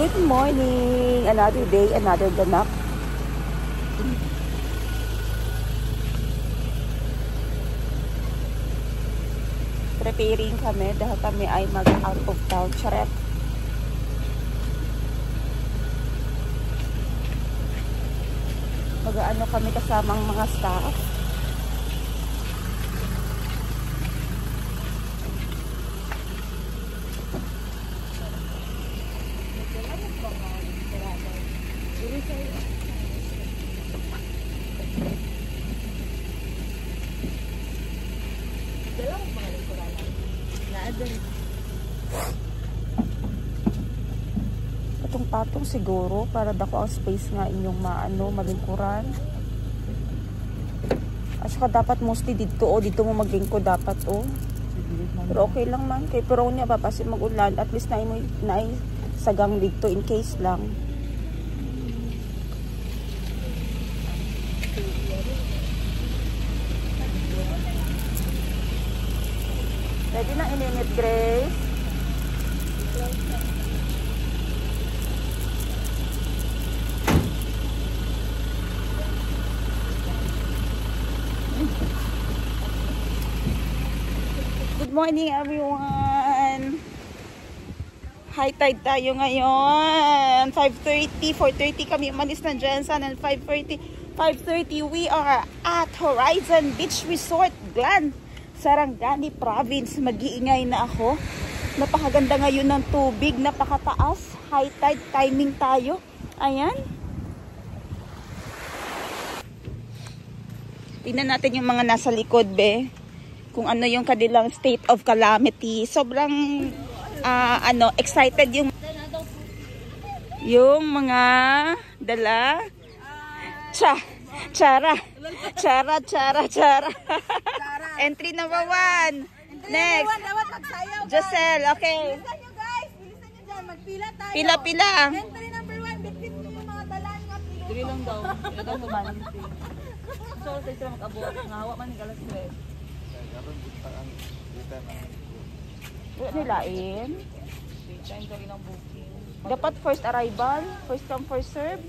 Good morning! Another day, another ganap. Preparing kami dahil kami ay mag-out of town. Charot. Mag-ano kami kasamang mga staff. Patong-patong siguro para dako ang space nga inyong malingkuran. At saka dapat mostly dito dito mo maglingkod dapat Pero okay lang man kay pero niya papasi mag-ulan at least na sagang dito in case lang. Ready na ininit, Grace? Good morning, everyone! High tide tayo ngayon. 5:30, 4:30 kami umalis na dyan. And 5:30 we are at Horizon Beach Resort, Glan, Sarangani Province. Mag-iingay na ako. Napakaganda ngayon ng tubig, napakataas. High tide timing tayo. Ayan. Tingnan natin yung mga nasa likod, be. Kung ano yung kanilang state of calamity. Sobrang excited yung mga dala. Chara. Entry number 1. Next. Giselle, okay. Bilisan nyo guys. Bilisan nyo dyan. Magpila tayo. Pila. Entry number 1. Bitbit nyo yung mga dalaan nga. Dili lang daw. Ilagang lumalang ito. So, tayo sila mag-abot. Nahawa man yung galas stress. Wala nilain. Time ko ilang booking. Dapat first arrival. First come, first serve.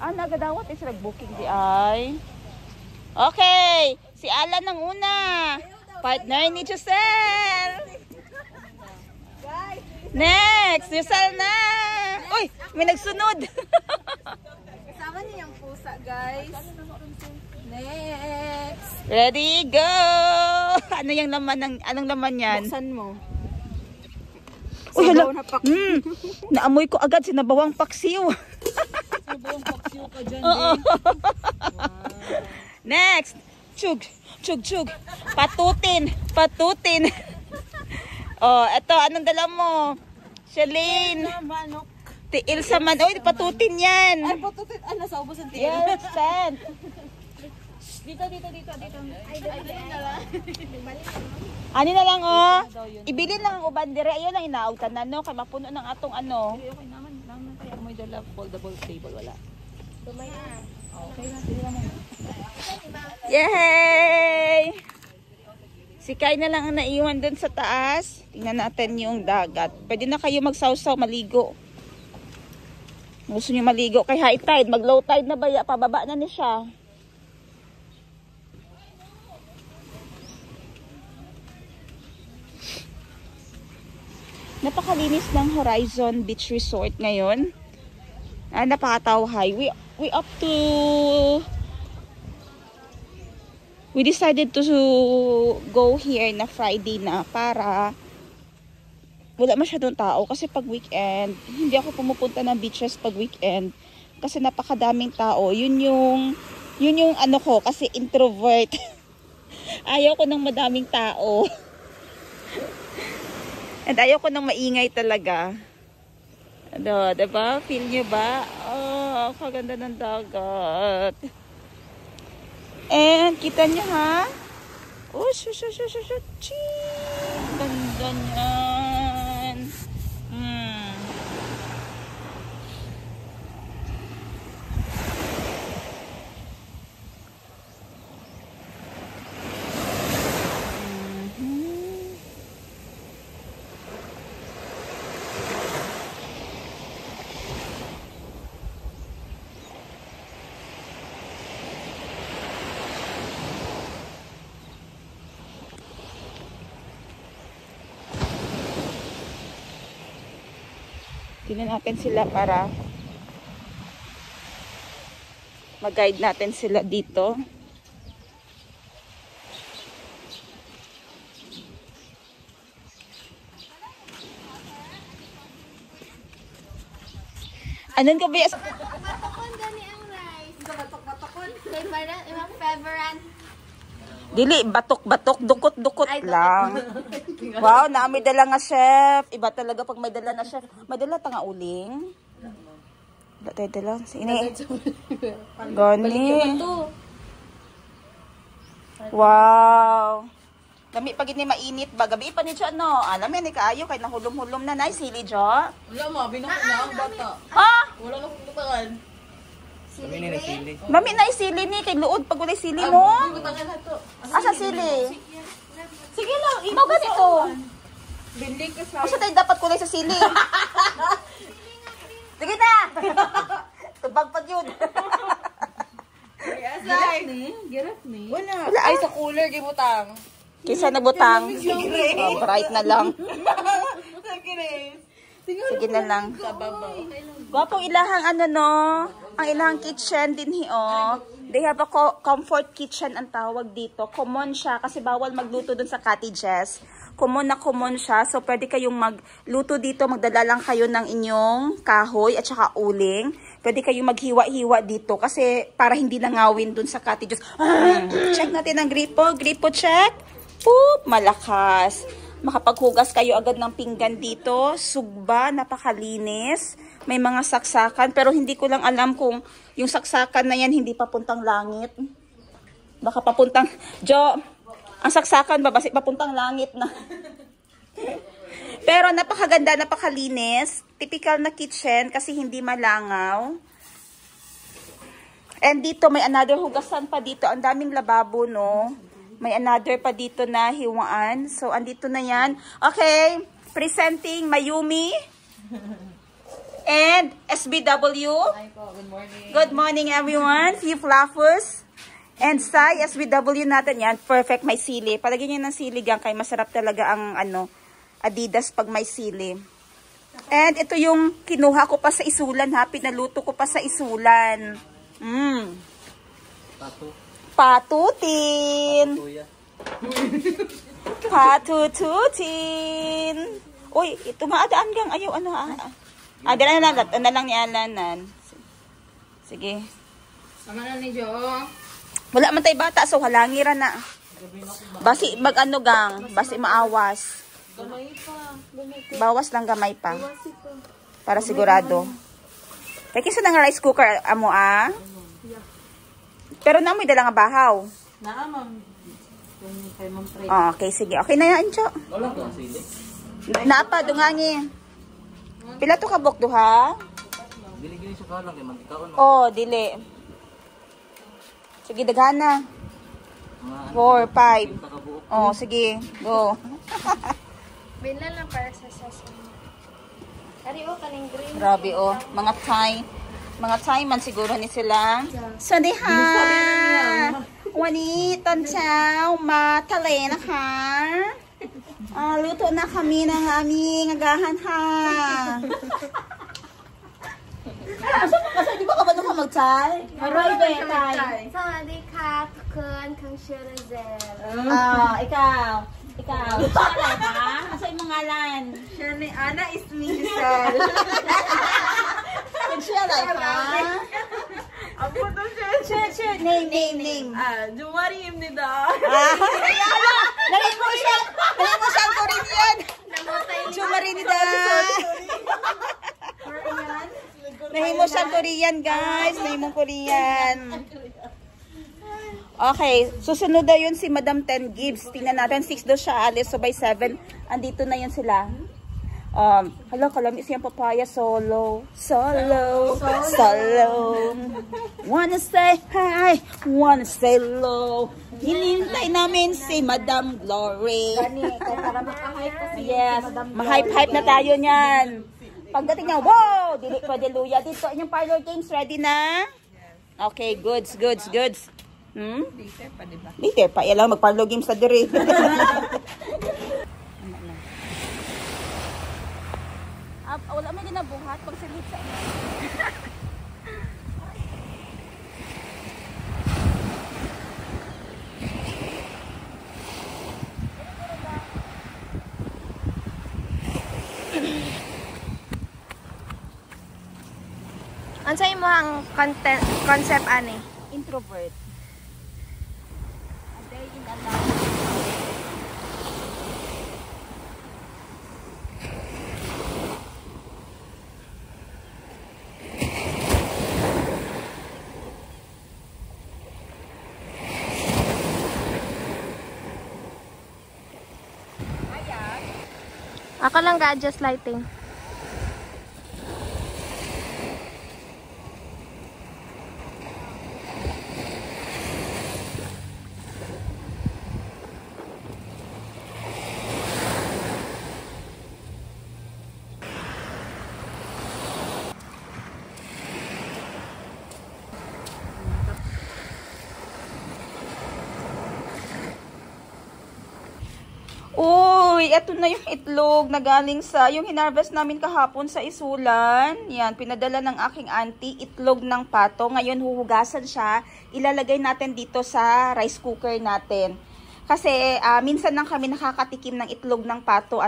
Nagadawat is nag-booking di ay. Okay. Si Alan ang una. Partner ni Giselle. Next. Giselle na. Uy, may nagsunod. Kasama niyo yung pusa guys. Next. Ready, go! Anong laman yan? Buksan mo. Uy, hala. Naamoy ko agad sinabawang paksiw. Sinabawang paksiw ka dyan, Oo. Next. Chug. Patutin. Eto, anong dala mo? Shalane. Manok. Tiil sa man. Uy, patutin yan. Ay, patutin. Nasa ubos ang tiil. Yes, send. Dito. Ano na lang Ibilin lang ang uban dire. Ayun lang inaawtan na kay mapuno ng atong ano. Okay naman kaya mo dala foldable table wala. Tumay na. Okay na sila mo. Yay! Si Kai na lang ang naiwan dun sa taas. Tingnan natin yung dagat. Pwede na kayo magsawsaw, maligo. Gusto niyo maligo kay high tide, mag low tide na ba? Pababa na ni siya. Napakalinis ng Horizon Beach Resort ngayon. Napakatawhay. We decided to go here na Friday na para wala masyadong tao kasi pag weekend, hindi ako pumupunta ng beaches pag weekend kasi napakadaming tao. Yun yung ano ko kasi introvert. Ayaw ko ng madaming tao. And ayaw ko ng maingay talaga. Ano, diba? Feel nyo ba? Oh, kaganda ng dagat. And, kita nyo ha? Oh, ganda niyan. Tingnan natin sila para mag-guide natin sila dito. Anon ka ba? Batakon gani ang rice. Batok-batokon. Kay para imong favorite. Dili, batok-batok, dukot-dukot lang. Wow, may dala nga chef. Iba talaga pag may dala na chef. May dala tanga uling. Wala tayo dala. Ini. Gani. Wow. Dami pag ini mainit ba? Gabi pa ni siya, no? Alam yan, ikaayo, kahit nahulom-hulom na na. Sili, Jo. Wala mo, binako na ang bata. Ha? Wala na kung butangan. Dami na isili ni. Kay luod pag wala sili mo. Butangan na to. Asa sili? Sige lang. Ikaw ganito. Bindig ka sa... Asa tayo dapat kulay sa sili? Sige na. Tubag pag yun. Giraf ni. Wala. Ay, sa cooler, gibutang. Kisa nagbutang. Oh, bright na lang. Sige na lang. Gwapong ilahang ano no. Ang ilahang kitchen din oh. They have a comfort kitchen ang tawag dito. Common siya kasi bawal magluto dun sa cottages. Common na common siya. So pwede kayong magluto dito. Magdala lang kayo ng inyong kahoy at saka uling. Pwede kayong maghiwa-hiwa dito kasi para hindi nangawin dun sa cottages. Check natin ang gripo. Gripo check. Poop, malakas. Makapaghugas kayo agad ng pinggan dito. Sugba, napakalinis. May mga saksakan. Pero hindi ko lang alam kung yung saksakan na yan hindi papuntang langit. Baka papuntang... Jo, ang saksakan ba? Basi papuntang langit na. Pero napakaganda, napakalinis. Typical na kitchen kasi hindi malangaw. And dito may another hugasan pa dito. Ang daming lababo, no? May another pa dito na hiwaan. So, andito na yan. Okay. Presenting Mayumi. And SBW. Hi po, good morning. Good morning, everyone. Few fluffers. And Sai, SBW natin yan. Perfect, may sili. Palagyan nyo ng sili gang kay masarap talaga ang Adidas pag may sili. And ito yung kinuha ko pa sa isulan ha. Pinaluto ko pa sa isulan. Patutin. Patututin. Uy, ito maadaan gang. Ayaw, ano ha. Dala na lang ni Alanan. Sige. Sama na ni Jo. Wala man tayo bata, so halangira na. Basi mag-ano gang, basi maawas. Gamay pa. Bawas lang gamay pa. Para sigurado. Kaya kisa ng rice cooker amo Pero naamoy dala nga bahaw. Ma'am. Kay Ma'am Fred. Okay, sige. Okay na yan, Cho. Wala ko ang sili. Napa, dungangi. Pila to kabok duha? Dili-gili sa kalang kay mantikaon. Oh, dili. Sige, daghana. 4, 5. Oh, sige. Go. Bila lang para sa sesame. Ari o kaning green. Grabe, oh. Mga Thai man siguro ni sila. Sadiha! Wanitan chow, matale na ha. Luto na kami ng aming agahan ha. Kasi di ba ka ba nung mag-Thai? Maroy ba yung Thai? สวัสดีค่ะทุกคนคังเชอร์เซล Ikaw. Gusto ka lang ha? Asa yung mga ngalan? Siya ni Ana is Michelle. Siya like ha? Ako to siya. Sure. Name. Jumari im ni da. Nalin mo siyang Korean. Jumarinida. Nahimo siyang Korean, guys. Nahimong Korean. Okay. Susunod na yun si Madam 10 Gibbs. Tingnan natin. 6 daw siya alis. So by 7, andito na yun sila. Hala, kalamis yung papaya. Solo. Wanna say hi, wanna say low. Hinintay namin si Madam Glory. Yes, ma-hype na tayo niyan. Pagdating niya, wow! Dili pwede luya. Dito, inyong parlor games, ready na? Okay, goods. Later pa, diba? Later pa, yan lang, mag-parlor games na diri. wala may ginabuhat pag silit sa Ano sa imo ang concept ani? introvert. A day in a life. Ako lang ga-adjust lighting. Uy, eto na yung itlog na galing sa, yung hinarvest namin kahapon sa Isulan. Yan, pinadala ng aking auntie, itlog ng pato. Ngayon, huhugasan siya. Ilalagay natin dito sa rice cooker natin. Kasi, minsan lang kami nakakatikim ng itlog ng pato,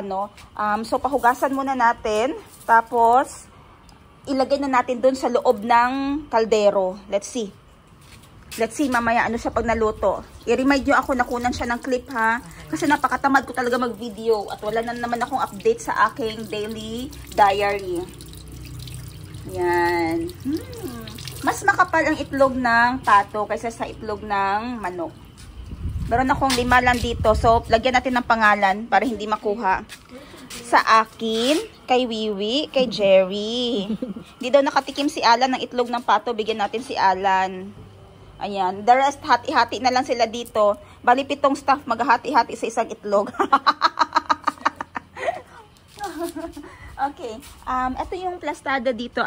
so, pahugasan muna natin. Tapos, ilagay na natin dun sa loob ng kaldero. Let's see. Let's see, mamaya ano siya pag naluto. I-remind nyo ako, nakunan siya ng clip ha. Kasi napakatamad ko talaga mag-video. At wala na naman akong update sa aking daily diary. Yan. Mas makapal ang itlog ng pato kaysa sa itlog ng manok. Meron akong 5 lang dito. So, lagyan natin ng pangalan para hindi makuha. Sa akin, kay Wiwi, kay Jerry. Hindi daw nakatikim si Alan ng itlog ng pato. Bigyan natin si Alan. Ayan. The rest, hati-hati na lang sila dito. Bali, 7 staff maghahati-hati sa isang itlog. Okay. Ito yung plastada dito,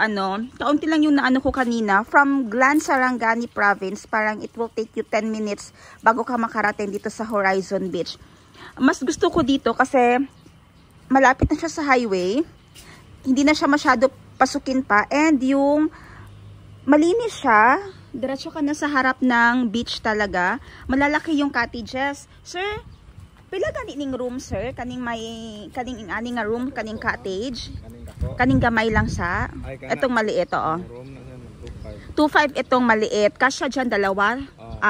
kaunti lang yung naano ko kanina. From Glan Sarangani Province. Parang it will take you 10 minutes bago ka makarating dito sa Horizon Beach. Mas gusto ko dito kasi malapit na siya sa highway. Hindi na siya masyado pasukin pa. And yung malinis siya. Diretso ka na sa harap ng beach talaga. Malalaki yung cottages. Sir, pila kaning room, sir? Kaning aning nga room, kaning cottage? Kaning gamay lang sa? Itong maliit, oo. 2.5 itong maliit. Kasya dyan, 2, 4.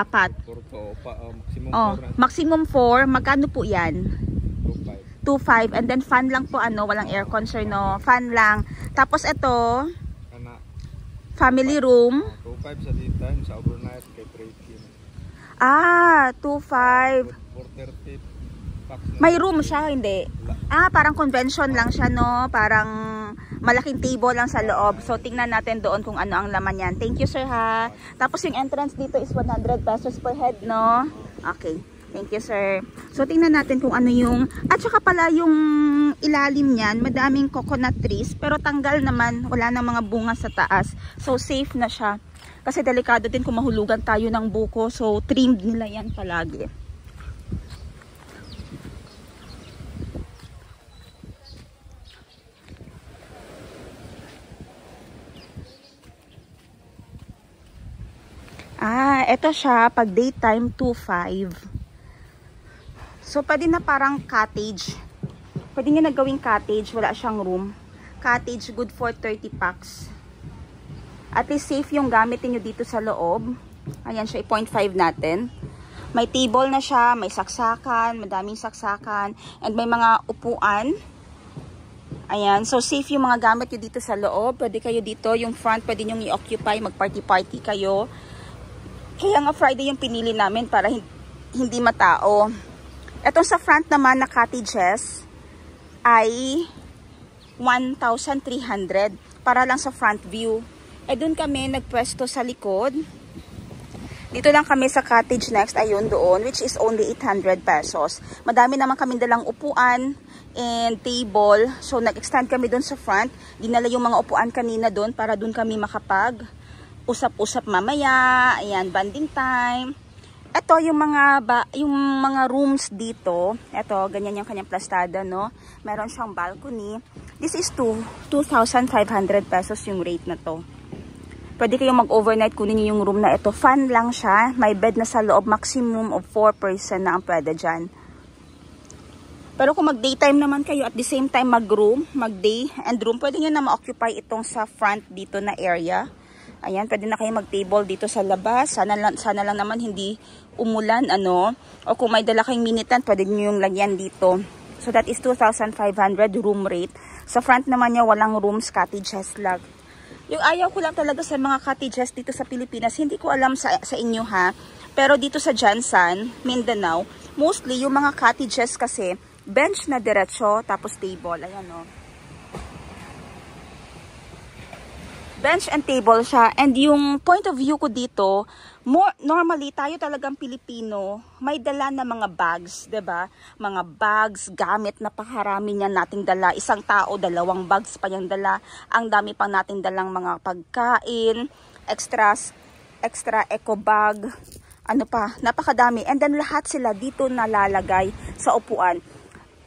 Maximum 4. Magkano po yan? 2.5. And then fan lang po, walang aircon, sir, no? Fan lang. Tapos ito, family room. 2.5 sa daytime, sa overnight kay breaking. 2.5. 4.30 packs. May room siya, hindi? Parang convention lang siya, no? Parang malaking table lang sa loob. So, tingnan natin doon kung ano ang laman yan. Thank you, sir, ha? Tapos, yung entrance dito is 100 pesos per head, no? Okay. Thank you, sir. So, tingnan natin kung ano yung... At saka pala yung ilalim niyan, madaming coconut trees. Pero tanggal naman, wala nang mga bunga sa taas. So, safe na siya. Kasi delikado din kung mahulugan tayo ng buko. So, trimmed nila yan palagi. Ito siya. Pag daytime, 2.5. So, pwede na parang cottage. Pwede nyo na gawing cottage. Wala siyang room. Cottage, good for 30 packs. At least safe yung gamitin nyo dito sa loob. Ayan siya, 0.5 natin. May table na siya, may saksakan, madaming saksakan, and may mga upuan. Ayan, so safe yung mga gamit nyo dito sa loob. Pwede kayo dito, yung front, pwede nyo i-occupy, mag-party-party kayo. Kaya nga Friday yung pinili namin para hindi matao. Etong sa front naman na cottages ay 1,300 para lang sa front view. Doon kami nagpwesto sa likod. Dito lang kami sa cottage next, ayun doon, which is only 800 pesos. Madami naman kami dalang upuan and table. So nag-extend kami doon sa front. Dinala yung mga upuan kanina doon para doon kami makapag usap-usap mamaya. Ayan, banding time. Ito yung mga rooms dito. Ito, ganyan yung kanyang plastada, no? Meron siyang balcony. This is 2,500 pesos yung rate na to. Pwede kayong mag-overnight, kunin niyo yung room na ito. Fun lang siya. May bed na sa loob. Maximum of 4 person na ang pwede dyan. Pero kung mag-daytime naman kayo at the same time mag-room, mag-day and room, pwede nyo na ma-occupy itong sa front dito na area. Ayan, pwede na kayo mag-table dito sa labas. Sana lang naman hindi umulan, ano. O kung may dala kayong mini tent, pwede nyo yung lagyan dito. So that is 2,500 room rate. Sa front naman niya, walang rooms, cottages lang. Yung ayaw ko lang talaga sa mga cottages dito sa Pilipinas, hindi ko alam sa inyo ha. Pero dito sa Jansan, Mindanao, mostly yung mga cottages kasi, bench na diretso, tapos table. Ayan o. Bench and table siya. And yung point of view ko dito, normally tayo talagang Pilipino, may dala na mga bags, 'di ba? Mga bags, gamit, napakarami niyan nating dala. Isang tao, 2 bags pa yung dala. Ang dami pang nating dalang mga pagkain, extra eco bag, ano pa, napakadami. And then lahat sila dito nalalagay sa upuan.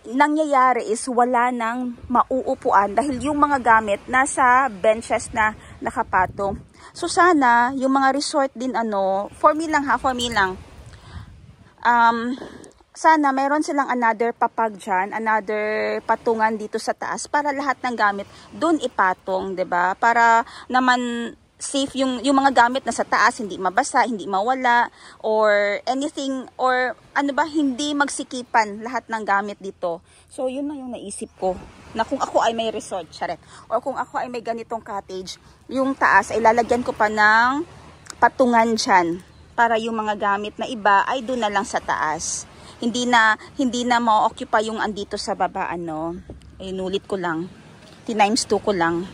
Nangyayari is wala nang mauupuan dahil yung mga gamit nasa benches na nakapatong. So sana yung mga resort din for me lang, sana meron silang another papag dyan, another patungan dito sa taas para lahat ng gamit dun ipatong, 'di ba? Para naman safe yung mga gamit na sa taas, hindi mabasa, hindi mawala, or anything, or hindi magsikipan lahat ng gamit dito. So, yun na yung naisip ko, na kung ako ay may resort, charet, or kung ako ay may ganitong cottage, yung taas ay lalagyan ko pa ng patungan dyan, para yung mga gamit na iba ay doon na lang sa taas. Hindi na ma-occupy yung andito sa baba, inulit ko lang, times 2 ko lang.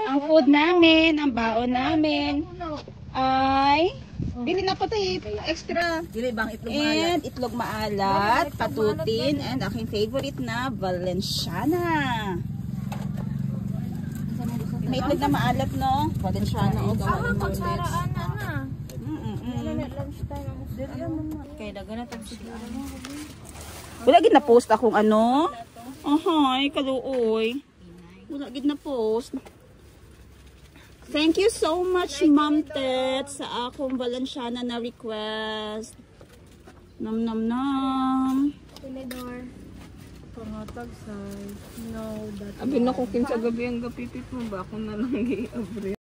Ang food namin, ang baon namin ay bili na po tayo extra. Dili bang itlog maalat? And itlog maalat, patutin, and aking favorite na Valenciana. May itlog na maalat, no? Valenciana. Kaya daga na tag siguro. Wala gid na post akong Ahay, kaluoy. Wala gid na post. Thank you so much, Ma'am Tet, sa akong Valenciana na request. Nam nam nam. Tinidor. Pangatag size. No, that. Abi na ko kinsa gabi ang gapipit mo ba ako na lang gi-abre.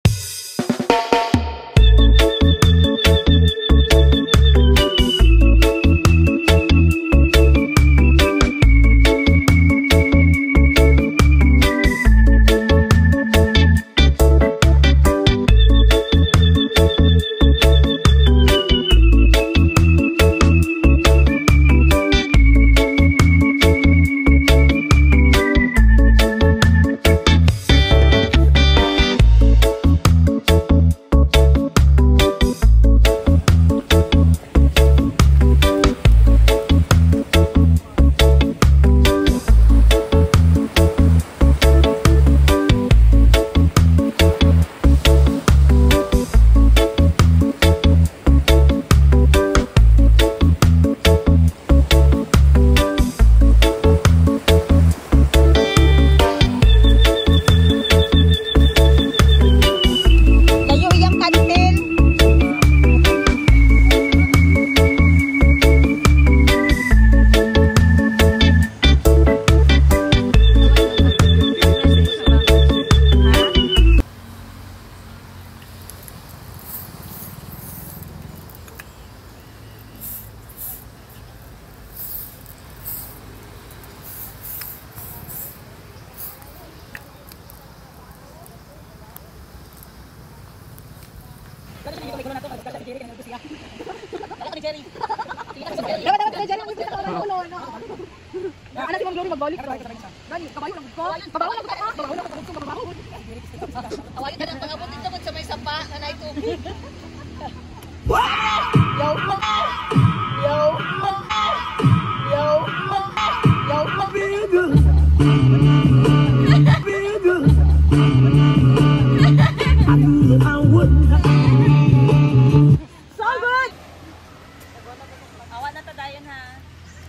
Awa na ta dayon ha.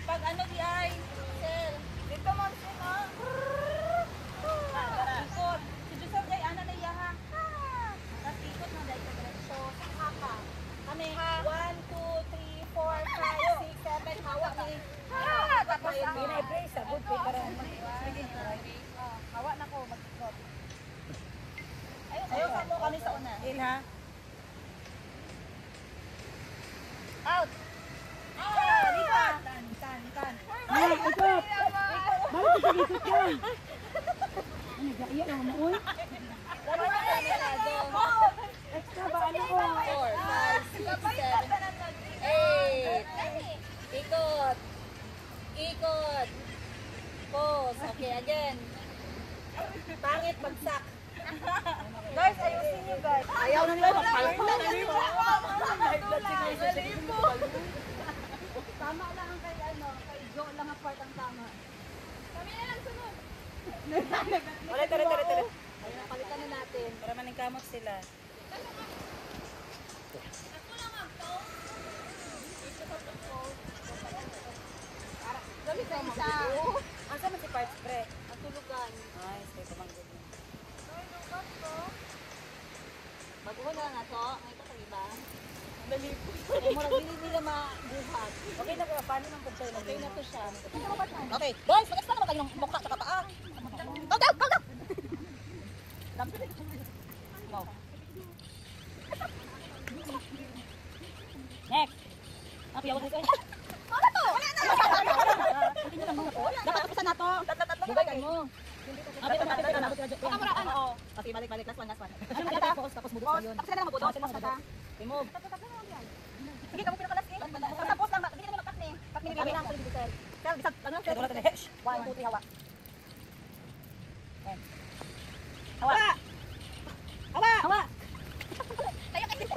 Pag ano di ay, sir. Dito mo sino. Tara. Ikot. Si Joseph day ana na iya ha. Tapos ikot na day ka diretso. Haka. Kami 1 2 3 4 5 6 7 hawa ni. Tapos ang brace sa good pay para sige. Hawa na ko mag-ikot. Ayaw sa mo kami sa una. Ilha. Out. Tan. Ay, ikot. Bakit ikot ka? Ano ga iya ang moon? Wala na kanado. Extra ba ano ko? 4 5 6 7 8. Ikot. Pause. Okay, again. Pangit bagsak. Guys, ayusin niyo guys. Ayaw na nila magpalpal. Tama lang ang kay kay Joe lang ang part ang tama. Kami na lang sunod. Tara. Ayun, palitan na natin para maningkamot sila. Ako lang ang to. Dali ka mo. Asa man si parts pre? Ang tulugan. Ay, stay pa man gud. Baguhan na lang ato. Ay, ito ba? Dali po. Murag dili nila mabuhat. Okay na ba? Paano nang pagsayo? Okay na to siya. Okay. Guys, mag-extra naman kayo ng mukha sa kapaa. Go! Go! Next. Ako yawag nito. Wala to! Dapat tapusan na to. Bugay kayo. Okay, balik. Last one. Tapos move on. Tapos na lang mabudot. Remove. Sige, kamu pinakalas eh. Tapos lang, hindi naman magpak ni. Pak ni bibi lang pala dito, sir. Sir, bisag, ano lang, sir? 1, 2, 3, hawa. Hawa! Tayo kayo.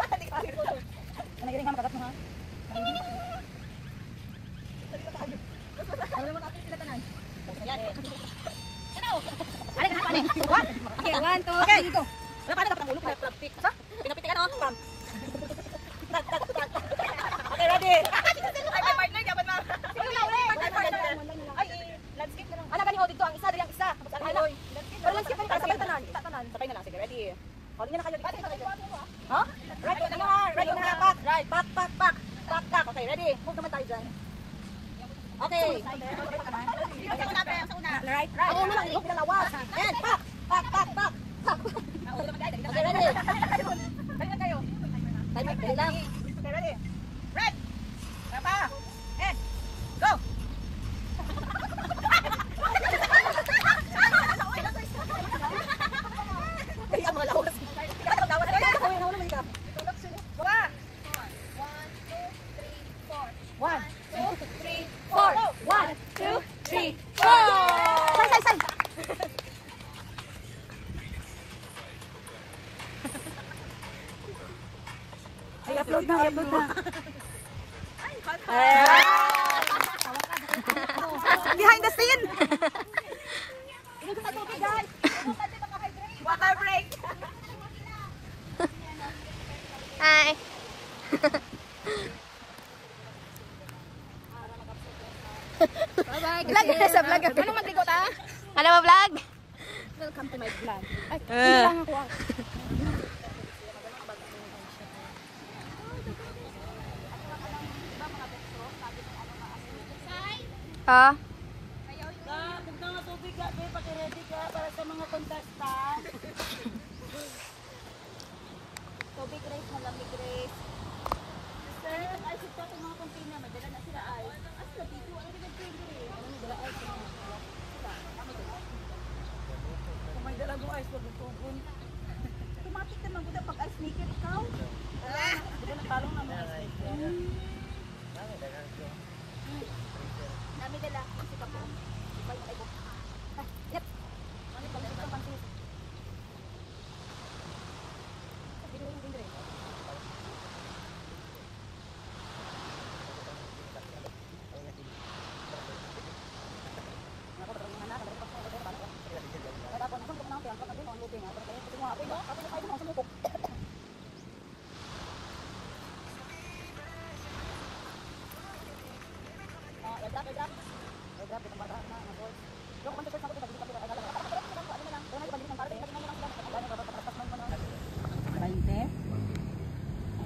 Nagiring ka, makagat mo ha? Ano naman natin sila tanan? Yan. Ano? Alin ka na, Okay, 1, 2, okay. Dito. Wala pa na dapat ang ulo, pinapik. Pinapitik ano? Pam. Okay, ready? Ay, may partner, dapat na. Ay, landscape na lang. Ano ba dito? Ang isa, dali ang isa. Tapos ano? Pero landscape pa rin, sabay tanan. Sabay na lang, sige, ready? Calling na kayo dito. Ha? Right, back. Right, back. Okay, ready? Move naman tayo dyan. Okay. Right. Ako mo lang, ikot pinalawas. And, back. Okay, ready? Dali na kayo. Time, dali lang. Okay, ready? Red! Tapa! And, go! Kaya mga lawas. Gawa! 1, 2, 3, 4. 1, 2, 3, 4. Say. I-upload na. Behind the scene! Water break! Hi. Bye-bye. Vlog na sa vlog. Ano mag-ikot ha? Ano ba vlog? Welcome to my vlog. Ay, hindi lang ako. Ah. Kung nga tubig ka, paki-ready ka para sa mga contestant. Tubig race na lang, race. Sir, ay ito itong mga container, madala na sila ay. As na dito, ano din nag-trigger eh? Ano nang dala ay sila? Kung may dala mo ay, huwag nagtugon. Automatic naman, buda pag ice maker ikaw.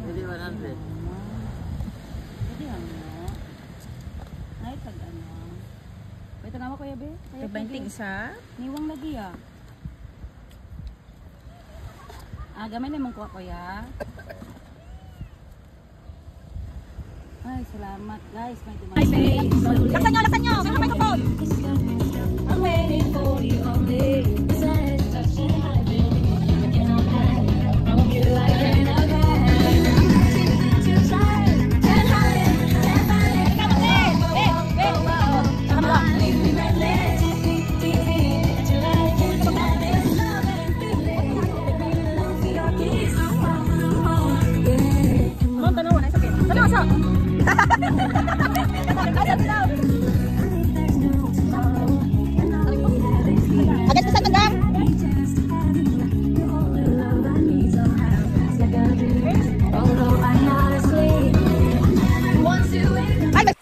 Hindi 100. Hindi ano. Ay, pag ano. Ito nga mo kuya be. Kabanting isa. Niwang lagi ah. Gamay na mong kuha kuya. Ay, salamat guys. May dumating. Laksan nyo, laksan nyo! Sino may kapon? I'm waiting for you all day. Agad sa tandang! Although I honestly want to wake up.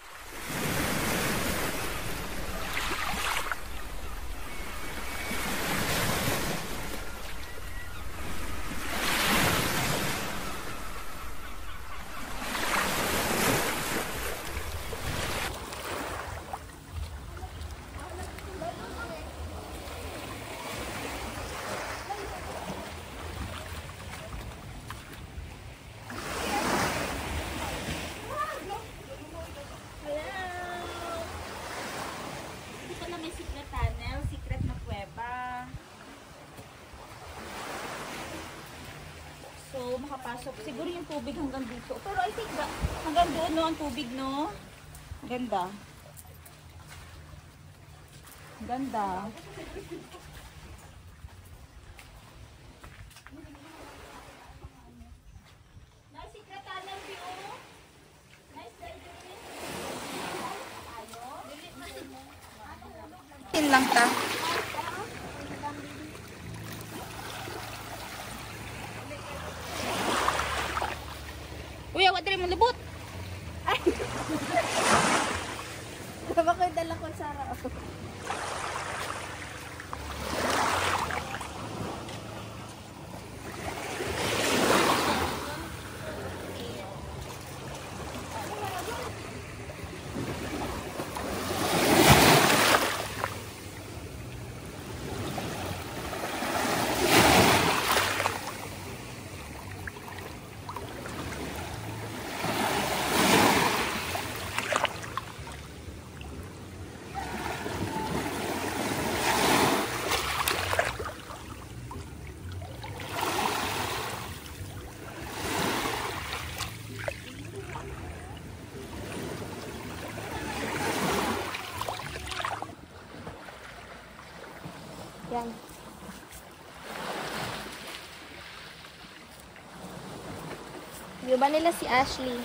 Dito na may secret tunnel, secret na kuweba. So, makapasok. Siguro yung tubig hanggang dito. Pero I think hanggang doon no, ang tubig no. Ganda. Ganda. Nice secret tunnel view. Nice diving. Tin lang ta. Uy, awat dali mo lubot. Ay. Bakit dala ko Sara? Yan. View ba nila si Ashley?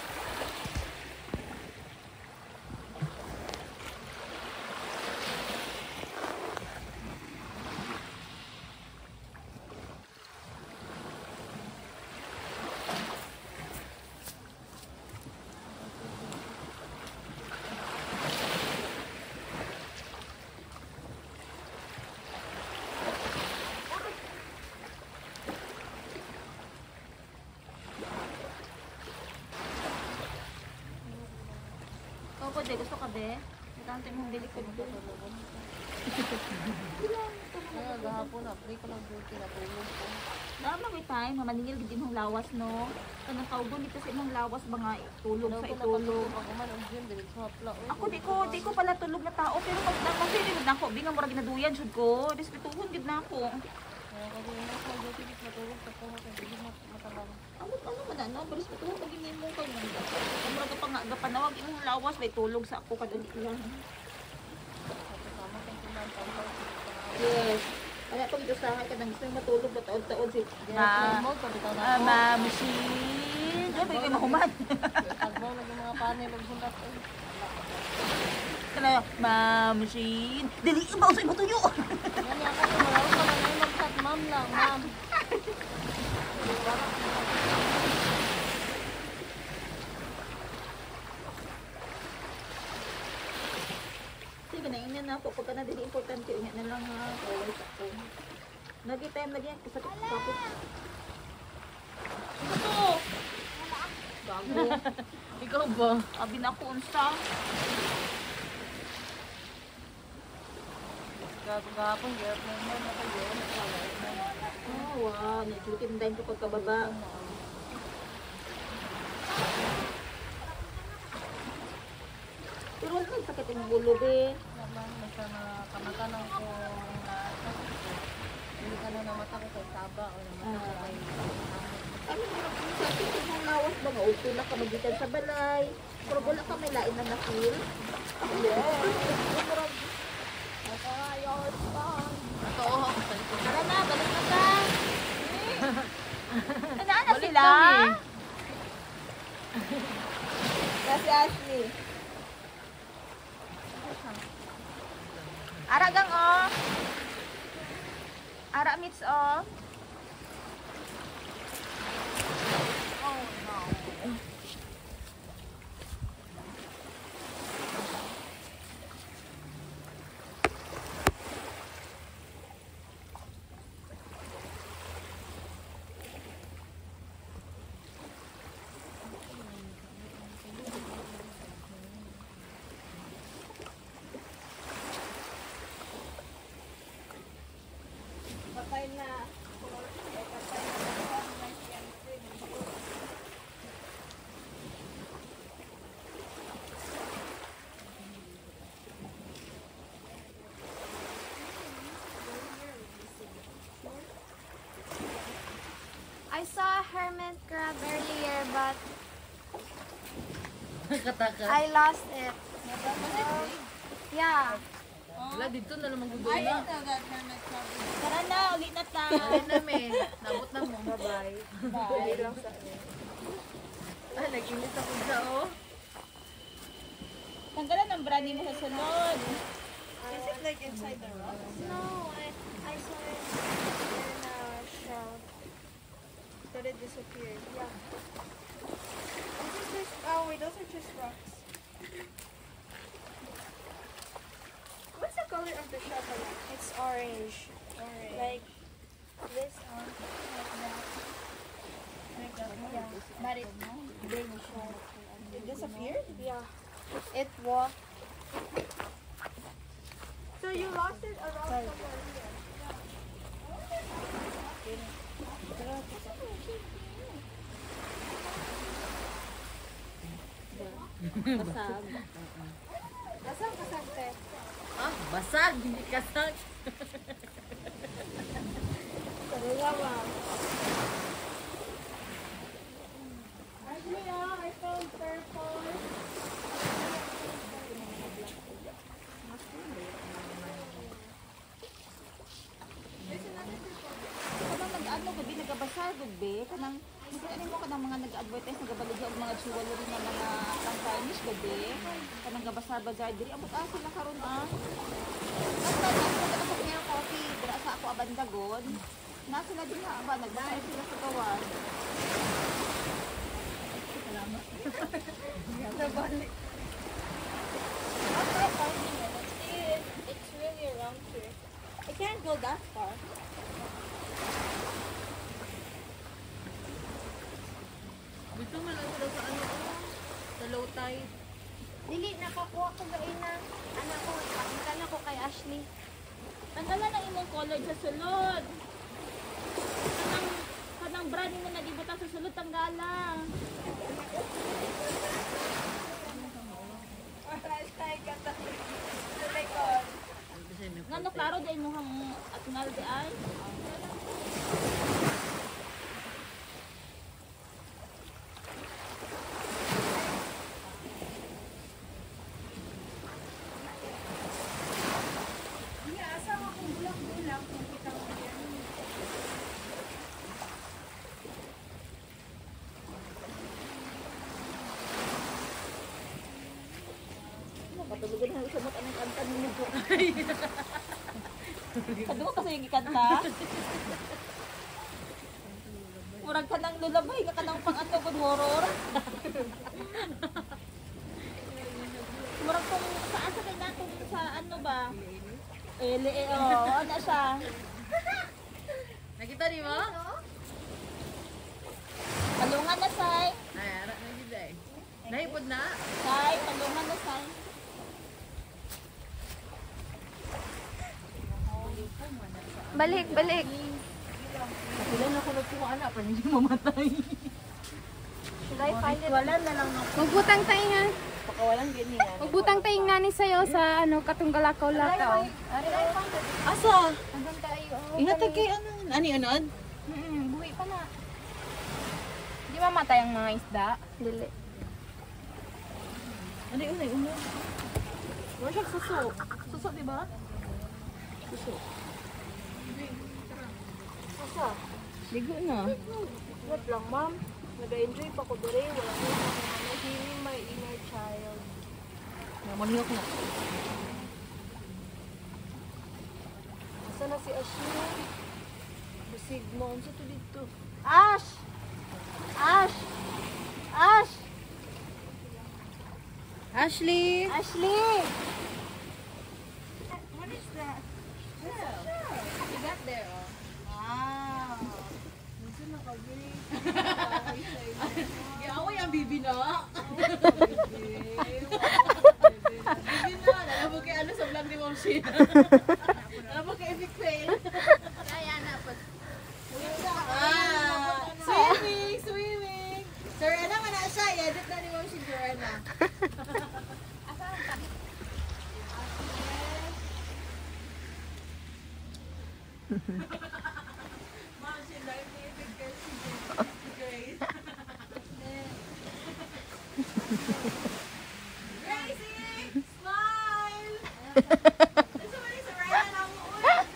Ako de, gusto ka de? Natante mong delikad ko. Gahapon na, free ko lang duty na tulog ko. Dama may time, mamaningil gid imong lawas no. Kanang kaugon dito sa imong lawas mga tulog sa itulog. Ako man ang gym, dili sa hapla. Ako di ko pala tulog na tao pero pag nakasili na ako, binga mura ginaduyan jud ko. Respetuhon gid na ako. Kasi na sa duty, di matulog sa kuha, hindi matalang. Ano man ano, respetuhon pag gini mo kay nanda. Mura ka pa nga gapanawag imong lawas may tulog sa ako kadali lang. Kasama kang pinantang. Yes. Kaya pag ito sa akin, kadang gusto yung matulog na taon-taon si Ma'am Machine. Diyan, may mahuman. Agbaw lagi mga panel og sundat. Kana, Ma'am Machine. Dili, ibaw sa imo tuyo. Yan ako tumalaw sa manay mag-chat ma'am lang, ma'am. na ako. Pagka na dili importante, unya na lang ha. Always ako. Nag-time na diyan. Kasakit tapos. Ito! Bago. Ikaw ba? Abi na ko unsa. Gagapon, gapon mo na kayo. Oh, wow. Nagkikindahin ko pagkababa. Pero wala nang sakit yung bulo, be. Naman, basta na kamatanan ko na hindi ka na namata ko kay Taba o namata ko kay Ano mo lang kung sakit yung lawas ba? Mauto na ka magitan sa balay. Pero wala ka may lain na na-feel. Ato, oh, balik ko. Tara na, balik na ka. Naan na sila? Kasi Ashley. Ara gang oh. Ara meets oh. Oh no. I saw a hermit crab earlier, but I lost it. Yeah. Wala, dito na naman gugoy na. Tara na, ulit na ta. Ayun na, me. Nabot na mo. Bye-bye. Bye. Ah, nag-init ako sa, oh. Tanggalan ang brani mo sa sunod. No, I saw it in a shell. But it disappeared. Yeah. Oh wait, those are just rocks. What's the color of the shell? It's orange. Orange. Like this one. Like that. Yeah. But it didn't show. It disappeared? Yeah. It walked. So you lost it around somewhere here. Basag. Nasaan kasagte? Ah, basag. Hindi kasag. Actually, I found purple. Kanang nag-ano gabi nagabasag gabi kanang ano mo kanang mga nag-advertise nagabaligya og mga jewelry na mga pang-Chinese gabi kanang gabasar bazar diri abot sila karon ah. Basta na sa Fair Coffee dira sa ako abandagon. Na sila din ha ba nagbasar sila sa kawan. Salamat. Nabalik. After 5 minutes, it's really around here. I can't go that far. Dito man lang sila sa ano, sa low tide. Dili, nakakuha ko ba na anak ko, pakitan ako kay Ashley. Tanggalan ang imong color sa sulod. Kanang brand mo na dibutang sa sulod tanggalan. Ngano klaro dai mo hang atngal di ay. Patulugan na sa anong kanta ninyo po. Kadua kasi yung ikanta. Murag ka nang lulabay ka nang pang-atogod horror. Murag kung saan sa kanya sa ano ba? Dili oh, ano siya? Nakita di mo? Palungan na say. Ay, ara na gid ay. Naipod na. Say, palungan na say. Balik, balik. Ilan ako nagkuha anak para hindi mamatay. Should I find it? Wala na lang ako. Magbutang tayo nga. Pakawalan ganyan. Magbutang tayo nani sa'yo sa ano, katunggalakaw-lakaw. Asa? Hanggang tayo. Ihatag kay ano? Ani anod? Buhi pa na. Di mamatay ang mga isda? Dili. Ani unay uno. Wala siya suso. Suso di ba? Suso. Asa? Ligo na. Wait lang, ma'am. Nag-enjoy pa ko dere. Wala ko na healing my inner child. Namaniyok na. Asa na si Ashley? Basig mo. Ano to dito? Ash! Ash! Ash! Ashley! Ashley! Giaway ang bibi na. Bibi na. Alam mo kay ano sa vlog ni Mom Shin. Alam mo kay Epic Fail. Kaya na po. Swimming! Swimming! Sir, ano man na siya? I-edit na ni Mom Shin, Sir, ano? Mom Shin, live ni Epic Fail si Grace. Gracie! Smile! Gusto mo ni Sir Ryan na mo ulit?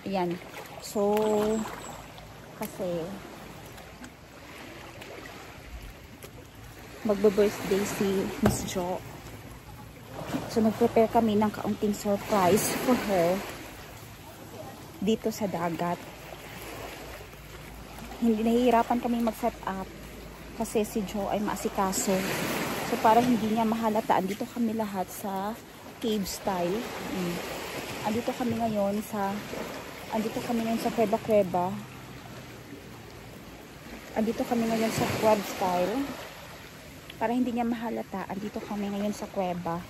Ayan. So, kasi magbe-birthday si Miss Jo. So, nag-prepare kami ng kaunting surprise for her dito sa dagat. Hindi nahihirapan kami mag-set up kasi si Jo ay maasikaso. So, para hindi niya mahalata, andito kami lahat sa cave style. Andito kami ngayon sa Kuweba-Kuweba. Andito kami ngayon sa crab style. Para hindi niya mahalata, andito kami ngayon sa kuweba.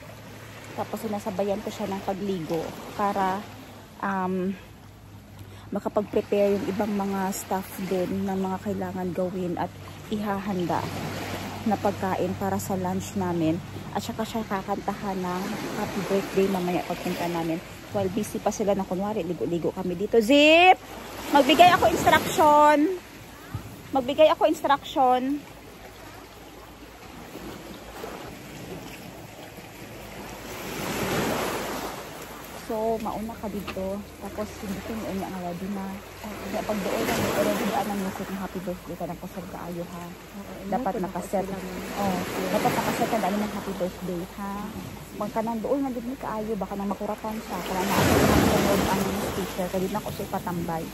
Tapos sinasabayan ko siya ng pagligo para makapag-prepare yung ibang mga stuff din na mga kailangan gawin at ihahanda na pagkain para sa lunch namin. At saka siya kakantahan ng happy birthday mamaya pagpunta namin. While busy pa sila na kunwari, ligo-ligo kami dito. Zip! Magbigay ako instruction. So, mauna ka dito. Tapos, hindi ko yung unya nga ready na. Pag doon na, ready na ang music ng happy birthday ka ng pasal kaayo ha. Dapat nakaset. Dapat nakaset na dali ng happy birthday ha. Magka nang doon na din kaayo, baka nang makurapan siya. Kaya na ako nang ang speaker. Kaya din ako siya patambay.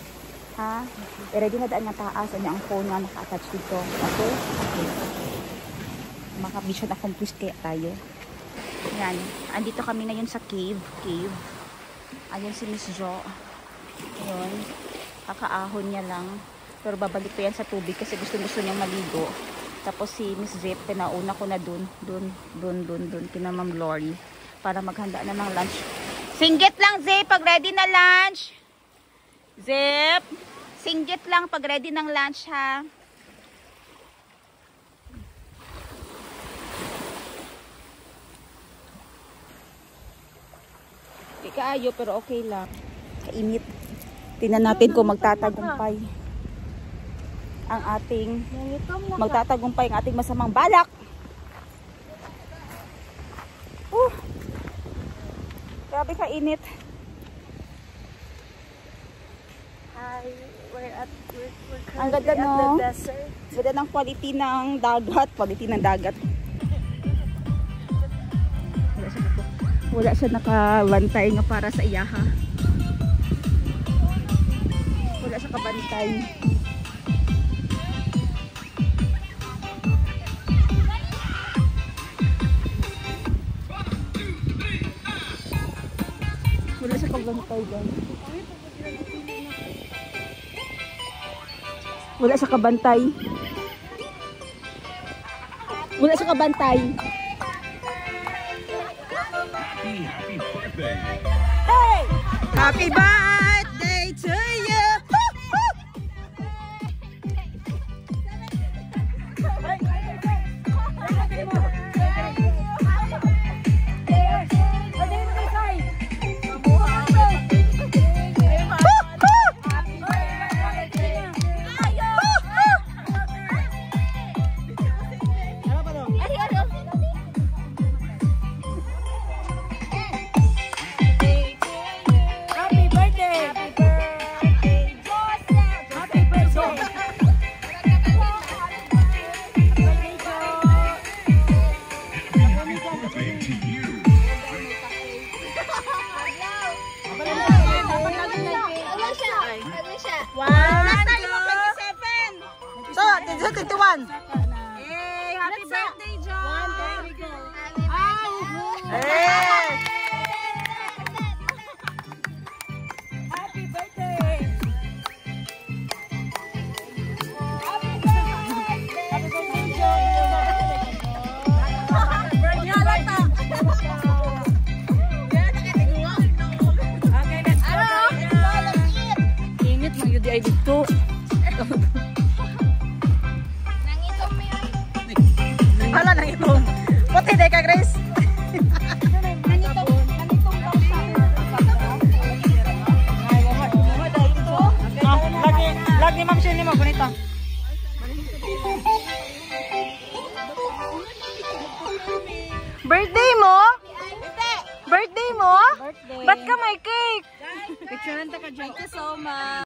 Ha? I-ready na daan nga taas. Ano ang phone nga naka-attach dito. Okay? Okay. Maka-mission accomplished kaya tayo. Yan. Andito kami ngayon sa cave. Ayun si Miss Jo. Ayun. Kakaahon niya lang. Pero babalik pa yan sa tubig kasi gusto niyang maligo. Tapos si Miss Zip, pinauna ko na dun. Kina Ma'am Lori. Para maghanda na ng lunch. Singgit lang, Zip, pag ready na lunch. Zip. Singgit lang pag ready ng lunch, ha. kaayo pero okay lang. Kainit. Tingnan natin kung magtatagumpay ang ating masamang balak. Grabe kainit. Ang ganda no. Ganda ng quality ng dagat. Wala siya nakabantay nga para sa iyaha. Wala siya kabantay. Wala siya kabantay dyan. Wala siya kabantay. Wala siya kabantay. Hey! Happy birthday to you! So, 21. Hey, happy birthday, John! There we go. Hey! Happy birthday! Init ng UDI dito. Hala nang itong. Puti day ka, Grace. Lagi ma'am siya ni mo bonita. Birthday mo? Birthday mo? Ba't ka may cake? Picture ka dyan. Thank you so much.